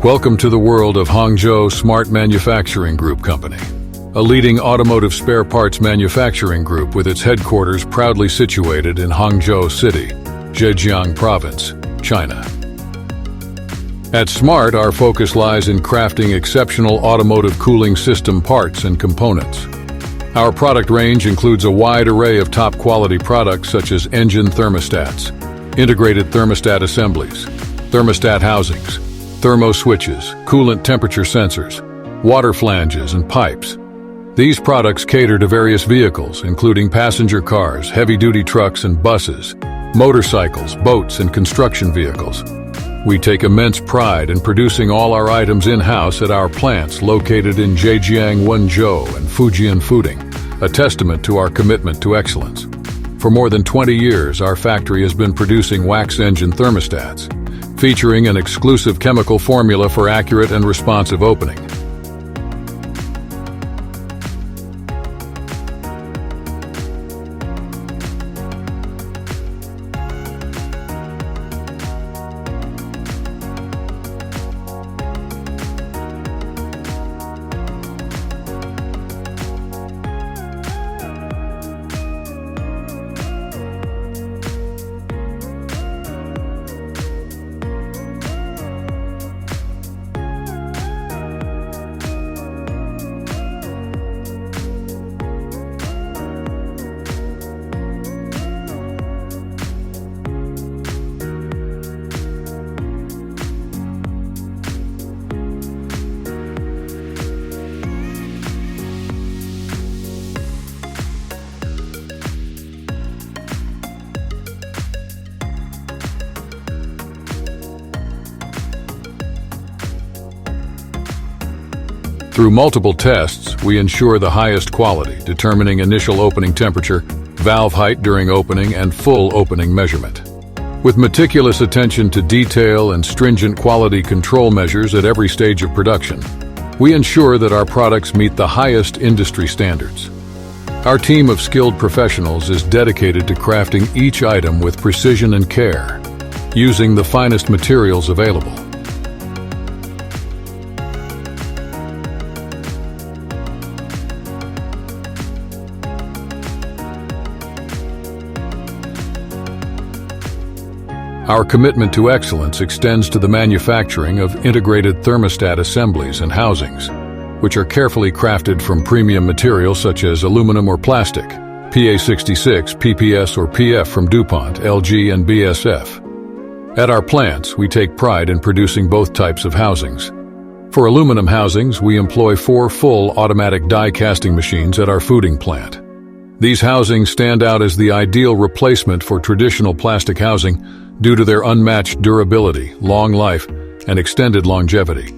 Welcome to the world of Hangzhou Smart Manufacturing Group Company, a leading automotive spare parts manufacturing group with its headquarters proudly situated in Hangzhou City, Zhejiang Province, China. At Smart, our focus lies in crafting exceptional automotive cooling system parts and components. Our product range includes a wide array of top-quality products such as engine thermostats, integrated thermostat assemblies, thermostat housings, thermo switches, coolant temperature sensors, water flanges, and pipes. These products cater to various vehicles, including passenger cars, heavy-duty trucks and buses, motorcycles, boats, and construction vehicles. We take immense pride in producing all our items in-house at our plants located in Zhejiang, Hangzhou, and Fujian Fuding, a testament to our commitment to excellence. For more than 20 years, our factory has been producing wax engine thermostats, featuring an exclusive chemical formula for accurate and responsive opening. Through multiple tests, we ensure the highest quality, determining initial opening temperature, valve height during opening, and full opening measurement. With meticulous attention to detail and stringent quality control measures at every stage of production, we ensure that our products meet the highest industry standards. Our team of skilled professionals is dedicated to crafting each item with precision and care, using the finest materials available. Our commitment to excellence extends to the manufacturing of integrated thermostat assemblies and housings, which are carefully crafted from premium materials such as aluminum or plastic, PA66, PPS or PF from DuPont, LG, and BASF. At our plants, we take pride in producing both types of housings. For aluminum housings, we employ 4 full automatic die casting machines at our Fuding plant. These housings stand out as the ideal replacement for traditional plastic housing due to their unmatched durability, long life, and extended longevity.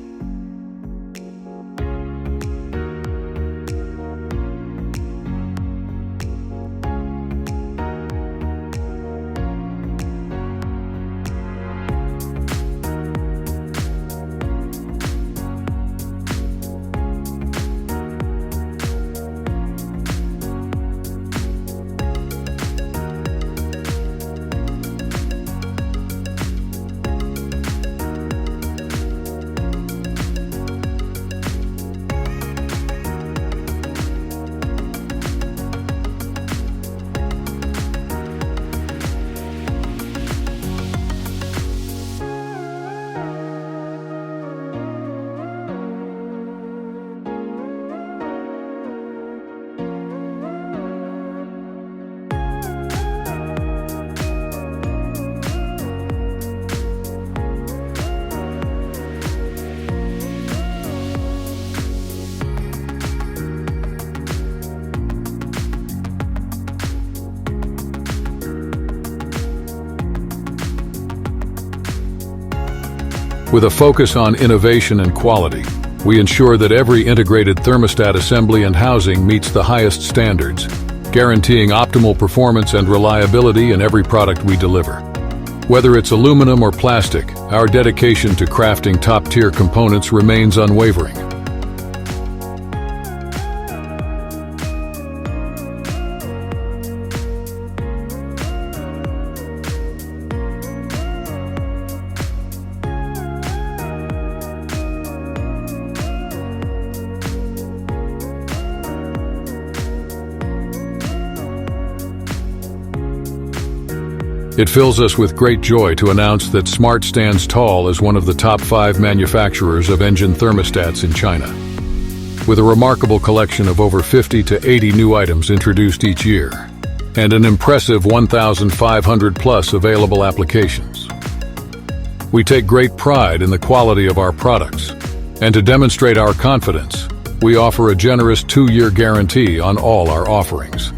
With a focus on innovation and quality, we ensure that every integrated thermostat assembly and housing meets the highest standards, guaranteeing optimal performance and reliability in every product we deliver. Whether it's aluminum or plastic, our dedication to crafting top-tier components remains unwavering. It fills us with great joy to announce that Smart stands tall as one of the top 5 manufacturers of engine thermostats in China. With a remarkable collection of over 50 to 80 new items introduced each year, and an impressive 1,500 plus available applications. We take great pride in the quality of our products, and to demonstrate our confidence, we offer a generous 2-year guarantee on all our offerings.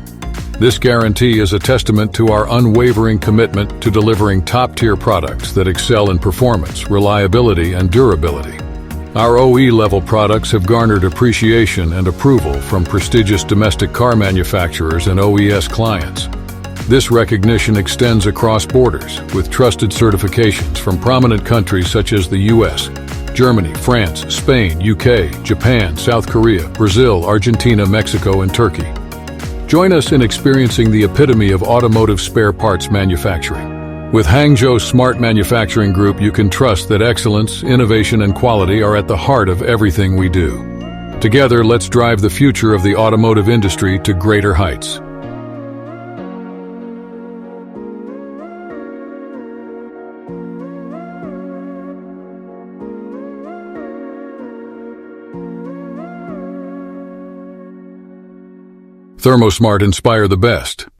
This guarantee is a testament to our unwavering commitment to delivering top-tier products that excel in performance, reliability, and durability. Our OE-level products have garnered appreciation and approval from prestigious domestic car manufacturers and OES clients. This recognition extends across borders, with trusted certifications from prominent countries such as the US, Germany, France, Spain, UK, Japan, South Korea, Brazil, Argentina, Mexico, and Turkey. Join us in experiencing the epitome of automotive spare parts manufacturing. With Hangzhou Smart Manufacturing Group, you can trust that excellence, innovation, and quality are at the heart of everything we do. Together, let's drive the future of the automotive industry to greater heights. Thermosmart, inspire the best.